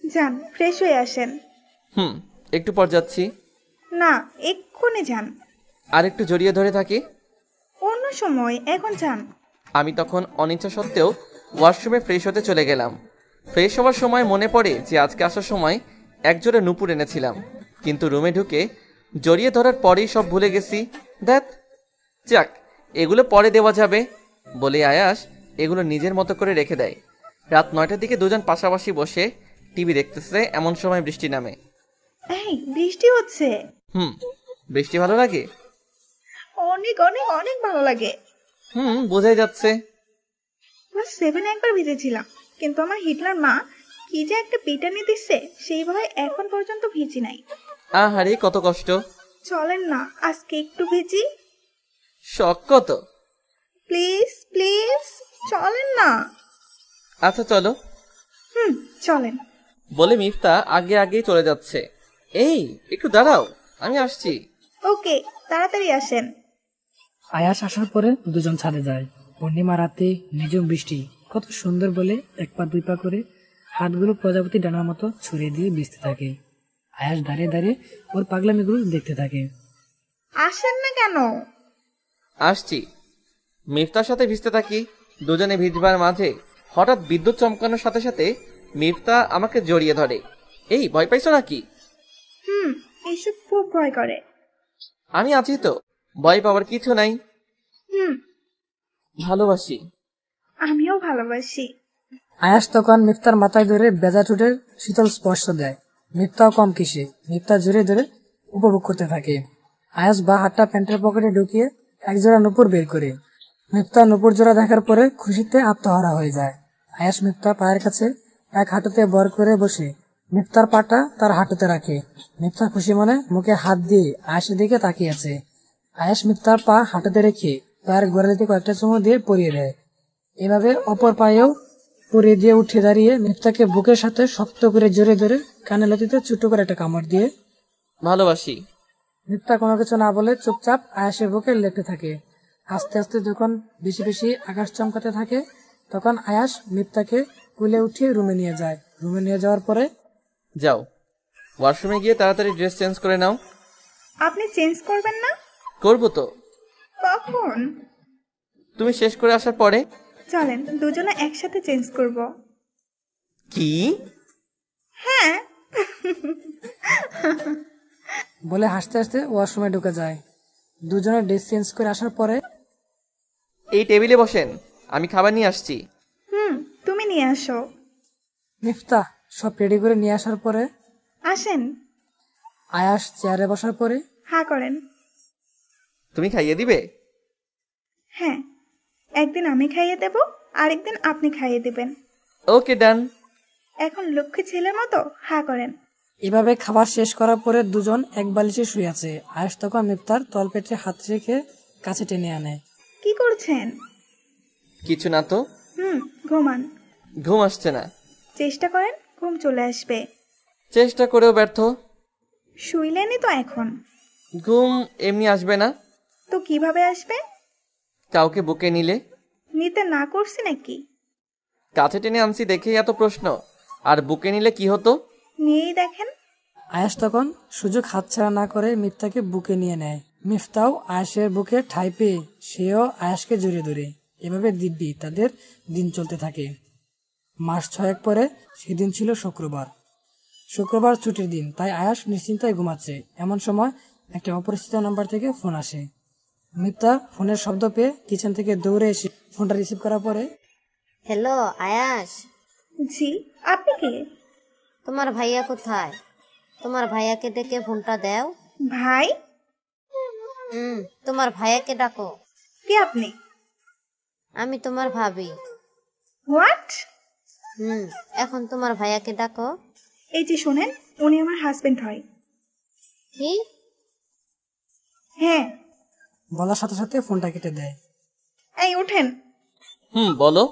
যান, ফ্রেশ হয়ে আসেন। একটু পর যাচ্ছি। না, এক্ষুনি যান। আর একটু জড়িয়ে ধরে থাকি। অন্য সময়, এখন যান। আমি তখন অনিচ্ছা সত্ত্বেও ওয়াশরুমে ফ্রেশ হতে চলে গেলাম। ফ্রেশ হওয়ার সময় মনে পড়ে যে আজকে আসার সময় একজোড়া নুপুর এনেছিলাম, কিন্তু রুমে ঢুকে জড়িয়ে ধরার পরেই সব ভুলে গেছি। যাক, এগুলো পরে দেওয়া যাবে বলে আয়াস এগুলো নিজের মতো করে রেখে দেয়। রাত 9টার দিকে দুজন পাশাপাশি বসে টিভি দেখতেছে। এমন সময় বৃষ্টি নামে। এই, বৃষ্টি হচ্ছে? বৃষ্টি ভালো লাগে? অনেক অনেক অনেক ভালো লাগে। বোঝাই যাচ্ছে। ক্লাস 7 একবার ভিজেছিলাম, কিন্তু আমার হিটলার মা কি যে একটা পিটানি দিচ্ছে, সেই ভয়ে এখন পর্যন্ত ভিজি নাই। আহারে কত কষ্ট। চলেন না, আজকে একটু ভিজি। শখ কত? প্লিজ প্লিজ, চলেন না। আচ্ছা চলো। চলেন। বলে মিফতা আগে আগেই চলে যাচ্ছে। এই একটু দাঁড়াও, আমি আসছি। ওকে, তাড়াতাড়ি আসেন। আয়াস আসার পরে দুজন ছাদে যায়। পূর্ণিমা রাতে নিজম বৃষ্টি কত সুন্দর বলে 1 পা 2 পা করে হাতগুলো প্রজাপতি ডানার মতো ছড়িয়ে দিয়ে ভিজতে থাকে। আয়াস দাঁড়িয়ে দাঁড়িয়ে ওর পাগলামিগুলো দেখতে থাকে। আসেন না কেন? আসছি। মিফতার সাথে ভিজতে থাকি। দুজনে ভিজবার মাঝে হঠাৎ বিদ্যুৎ চমকানোর সাথে সাথে মিফতা আমাকে জড়িয়ে ধরে। এই ভয় পাইছো নাকি? এইসব খুব ভয় করে। আমি আছি তো, ভয় পাওয়ার কিছু নাই। ভালোবাসি। আমিও ভালোবাসি। আয়াস তখন মিফতার মাথায় ধরে বেজা ঠোঁটের শীতল স্পর্শ দেয়। মিফতাও কম কিসে, মিফতা জোরে ধরে উপভোগ করতে থাকে। আয়াস বা হাতটা প্যান্টের পকেটে ঢুকিয়ে একজোড়া নুপুর বের করে। মিফতা নুপুর জোড়া দেখার পরে খুশিতে আত্মহারা হয়ে যায়। আয়াস মিফতা পায়ের কাছে এক হাঁটুতে বর করে বসে মিফতার পাটা তার হাঁটুতে রাখে। মিফতা খুশি মনে মুখে হাত দিয়ে আয়াসের দিকে তাকিয়ে আছে। আয়াস মিফতার পা হাঁটুতে রেখে পায়ের গোড়ালিতে কয়েকটা চুমু দিয়ে পরিয়ে দেয়। এভাবে অপর পায়েও পরিয়ে দিয়ে উঠে দাঁড়িয়ে মিফতাকে বুকের সাথে শক্ত করে জোরে ধরে কানে লতিতে ছোট্ট করে একটা কামড় দিয়ে ভালোবাসি। মিফতা কোনো কিছু না বলে চুপচাপ আয়াসের বুকে লেপতে থাকে। আস্তে আস্তে যখন বেশি বেশি আকাশ চমকাতে থাকে, তখন আয়াস মিফতাকে কুলে উঠিয়ে রুমে নিয়ে যায়। রুমে নিয়ে যাওয়ার পরে যাও, ওয়াশরুমে গিয়ে তাড়াতাড়ি ড্রেস চেঞ্জ করে নাও। আপনি চেঞ্জ করবেন না? করবো তো। কখন? তুমি শেষ করে আসার পরে। চলেন দুজনে একসাথে চেঞ্জ করব। কি? হ্যাঁ। বলে হাসতে হাসতে ওয়াশরুমে ঢুকে যায়। দুজনে ড্রেস চেঞ্জ করে আসার পরে এই টেবিলে বসেন, আমি খাবার নিয়ে আসছি। তুমি নিয়ে আসো। মিফতা সব রেডি করে নিয়ে আসার পরে আসেন। আয়াস চেয়ারে বসার পরে হ্যাঁ করেন। তুমি খাইয়ে দিবে? হ্যাঁ, একদিন আমি খাইয়ে দেব, আরেকদিন আপনি খাইয়ে দিবেন। ওকে, ডান। এখন লক্ষ্মী ছেলের মতো হ্যাঁ করেন। এভাবে খাবার শেষ করার পরে দুজন এক বালিশে শুয়ে আছে। আয়াস তখন মিফতার তলপেটে হাত রেখে কাছে টেনে আনে। কি করছেন? কিছু না তো। ঘুমান। ঘুম আসছে না। চেষ্টা করেন, ঘুম চলে আসবে। চেষ্টা করেও ব্যর্থ। শুইলেনই তো এখন। ঘুম এমনি আসবে না। তো কিভাবে আসবে? কাউকে বুকে নিলে। নিতে না করছি নাকি? কাছে টেনে আনছি দেখেই এত প্রশ্ন। আর বুকে নিলে কি হতো? নিয়েই দেখেন। আয়াস তখন সুযোগ হাতছাড়া না করে মিফতাকে বুকে নিয়ে নেয়। মিফতাও আয়াসের বুকে ঠাঁই পেয়ে সেও আয়াসকে জড়িয়ে ধরে। এভাবে দিব্যি তাদের দিন চলতে থাকে। মাস 6 পরে সেদিন ছিল শুক্রবার। শুক্রবার ছুটির দিন, তাই আয়াস নিশ্চিন্তায় ঘুমাচ্ছে। এমন সময় একটা অপরিচিত নাম্বার থেকে ফোন আসে। মিফতা ফোনের শব্দ পেয়ে কিচেন থেকে দৌড়ে এসে ফোনটা রিসিভ করার পরে হ্যালো আয়াস, জি, আপনি কে? তোমার ভাইয়া কোথায়? তোমার ভাইয়াকে ডেকে ফোনটা দাও। ভাই? তোমার ভাইয়াকে ডাকো। কে আপনি? আমি তোমার ভাবি। হোয়াট? এখন তোমার ভাইয়াকে ডাকো। এই যে শোনেন, উনি আমার হাজবেন্ড হয়। কি? হ্যাঁ। বলার সাথে সাথে ফোনটা কেটে দেয়। এই ওঠেন। বলো।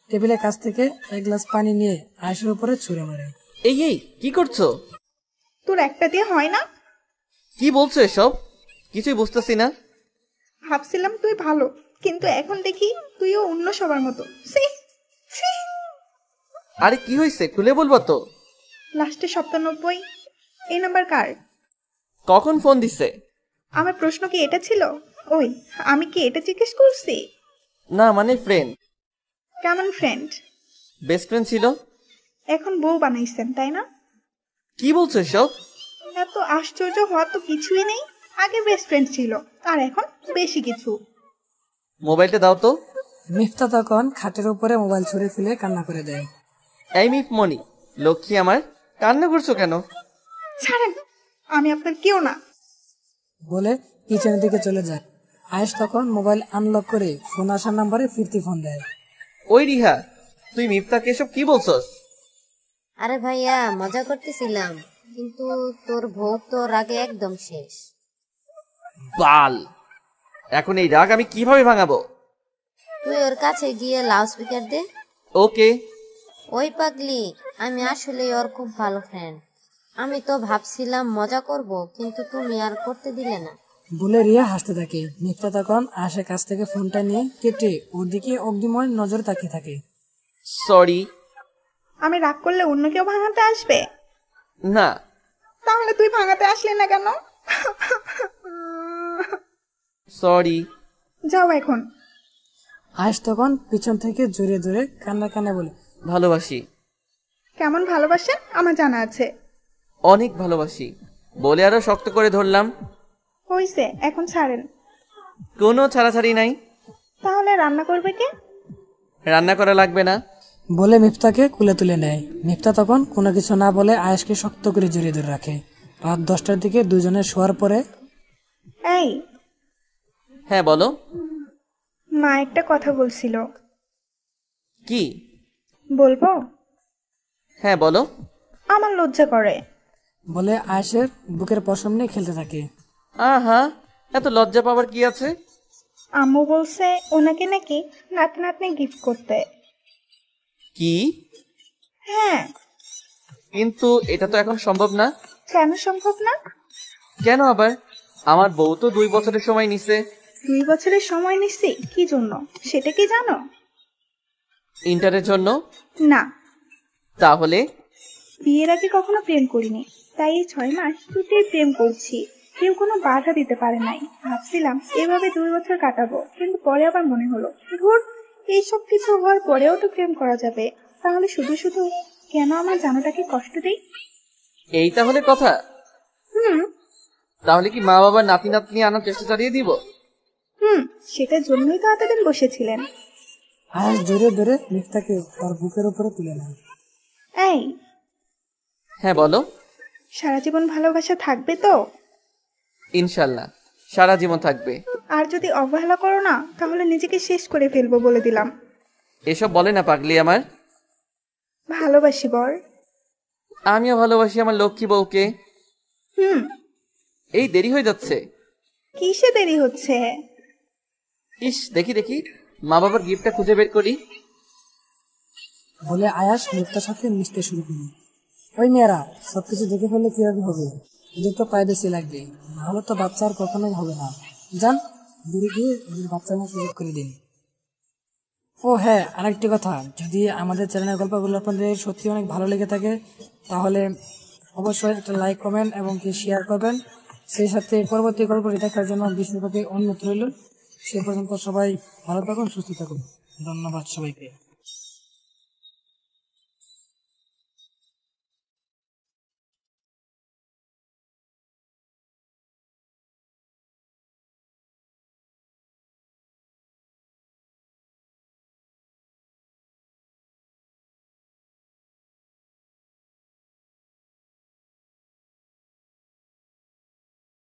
টেবিলের কাছ থেকে এক গ্লাস পানি নিয়ে আয়েশের উপরে ছুঁড়ে মারে। এই কি করছো? তোর একটা দিয়ে হয় না? কি বলছো এসব? কিছুই বুঝতেছি না। ভাবছিলাম তুই ভালো, কিন্তু এখন দেখি তুইও অন্য সবার মতো। ছি, ছি। আরে কি হয়েছে, খুলে বলবো তো? লাস্টে 97 এই নাম্বার কার? কখন ফোন দিছে? আমার প্রশ্ন কি এটা ছিল? ওই, আমি কি এটা জিজ্ঞেস করছি? না মানে ফ্রেন্ড। কেমন ফ্রেন্ড? বেস্ট ফ্রেন্ড ছিল। এখন বউ বানাইছেন তাই না? কি বলছো এসব? এত আশ্চর্য হওয়ার তো কিছুই নেই। আগে বেস্ট ফ্রেন্ড ছিল, আর এখন বেশি কিছু। মোবাইলটা দাও তো। মিফতা তখন খাটের উপরে মোবাইল ছুঁড়ে ফেলে কান্না করে দেয়। এই মিফ মনি, লক্ষ্মী আমার, কান্না করছো কেন? ছাড়েন, আমি আপনার কেউ না। বলে কিচেনের দিকে চলে যায়। আয়েশ তখন মোবাইল আনলক করে ফোন আসার নাম্বারে ফিরতি ফোন দেয়। ওই রিহা, তুই মিফতাকে এসব কি বলছস? আরে ভাইয়া মজা করতেছিলাম, কিন্তু তোর ভোগ তোর আগে একদম শেষ। বাল, এখন এই রাগ আমি কিভাবে ভাঙাবো? তুই ওর কাছে গিয়ে লাউড স্পিকার দে। ওকে। ওই পাগলি, আমি আসলে ওর খুব ভালো ফ্রেন্ড। আমি তো ভাবছিলাম মজা করব, কিন্তু তুমি আর করতে দিলে না। বলে রিয়া হাসতে থাকে। মিফতা তখন আয়েশের কাছ থেকে ফোনটা নিয়ে কেটে ওর দিকে অগ্নিময় নজরে তাকিয়ে থাকে। সরি। আমি রাগ করলে অন্য কেউ ভাঙাতে আসবে? না। তাহলে তুই ভাঙাতে আসলি না কেন? সরি। যাও এখন। আয়েশ তখন পিছন থেকে জড়িয়ে ধরে কান্না কান্না বলে, ভালোবাসি। কেমন ভালোবাসেন আমার জানা আছে। অনেক ভালোবাসি বলে আরো শক্ত করে ধরলাম। হইছে, এখন ছাড়েন। কোনো ছাড়াছাড়ি নাই। তাহলে রান্না করবে কে? রান্না করা লাগবে না। বলে মিফতাকে কুলে তুলে নেয়। মিফতা তখন কোনো কিছু না বলে আয়েশকে শক্ত করে জড়িয়ে ধরে রাখে। রাত 10টার দিকে দুজনে শোয়ার পরে এই, হ্যাঁ বলো। মা একটা কথা বলছিল। কি? বলবো? হ্যাঁ বলো। আমার লজ্জা করে। বলে আয়েশের বুকের পশম নিয়ে খেলতে থাকে। আহা, এত লজ্জা পাবার কি আছে? আম্মু বলছে ওনাকে নাকি নাতি নাতনি গিফট করতে। কি? হ্যাঁ। কিন্তু এটা তো এখন সম্ভব না। কেন সম্ভব না? কেন আবার? আমার বউ তো 2 বছরের সময় নিছে। 2 বছরের সময় নিচ্ছি কি জন্য, সেটা কি জানো? ইন্টারের জন্য? না, তাহলে বিয়ের আগে কখনো প্রেম করিনি, তাই এই 6 মাস শুধুই প্রেম করছি। কেউ কোনো বাধা দিতে পারে নাই। ভাবছিলাম এভাবে 2 বছর কাটাবো, কিন্তু পরে আবার মনে হলো ধুর, এইসব কিছু হওয়ার পরেও তো প্রেম করা যাবে, তাহলে শুধু শুধু কেন আমার জানাটাকে কষ্ট দেই? এই তাহলে কথা? হুম তাহলে কি মা বাবার নাতি নাতনি আনার চেষ্টা চালিয়ে দিব? হুম সেটার জন্যই তো এতদিন বসেছিলেন। আয়াস জোরে ধরে মিফতাকে তার বুকের উপরে তুলে নেয়। এই, হ্যাঁ বলো। সারা জীবন ভালোবাসা থাকবে তো? ইনশাল্লাহ সারা জীবন থাকবে। আর যদি অবহেলা করো না, তাহলে নিজেকে শেষ করে ফেলবো বলে দিলাম। এসব বলে না পাগলি আমার। ভালোবাসি বর। আমিও ভালোবাসি আমার লক্ষ্মী বউকে। হুম এই দেরি হয়ে যাচ্ছে। কিসে দেরি হচ্ছে? ইস, দেখি দেখি মা বাবার গিফটটা খুঁজে বের করি। বলে আয়াস মিফতার সাথে মিশতে শুরু করে। ওই মেয়েরা সবকিছু দেখে ফেললে কিভাবে হবে? এদের তো প্রাইভেসি লাগবে, নাহলে তো বাচ্চা আর কখনোই হবে না। যান, দূরে গিয়ে ওদের বাচ্চা নেওয়ার সুযোগ করে দিন। ও হ্যাঁ, আরেকটি কথা, যদি আমাদের চ্যানেলের গল্পগুলো আপনাদের সত্যি অনেক ভালো লেগে থাকে, তাহলে অবশ্যই একটা লাইক, কমেন্ট এবং কি শেয়ার করবেন। সেই সাথে পরবর্তী গল্পটি দেখার জন্য বিশেষভাবে অনুরোধ রইল। সে পর্যন্ত সবাই ভালো থাকুন, সুস্থ থাকুন। ধন্যবাদ সবাইকে।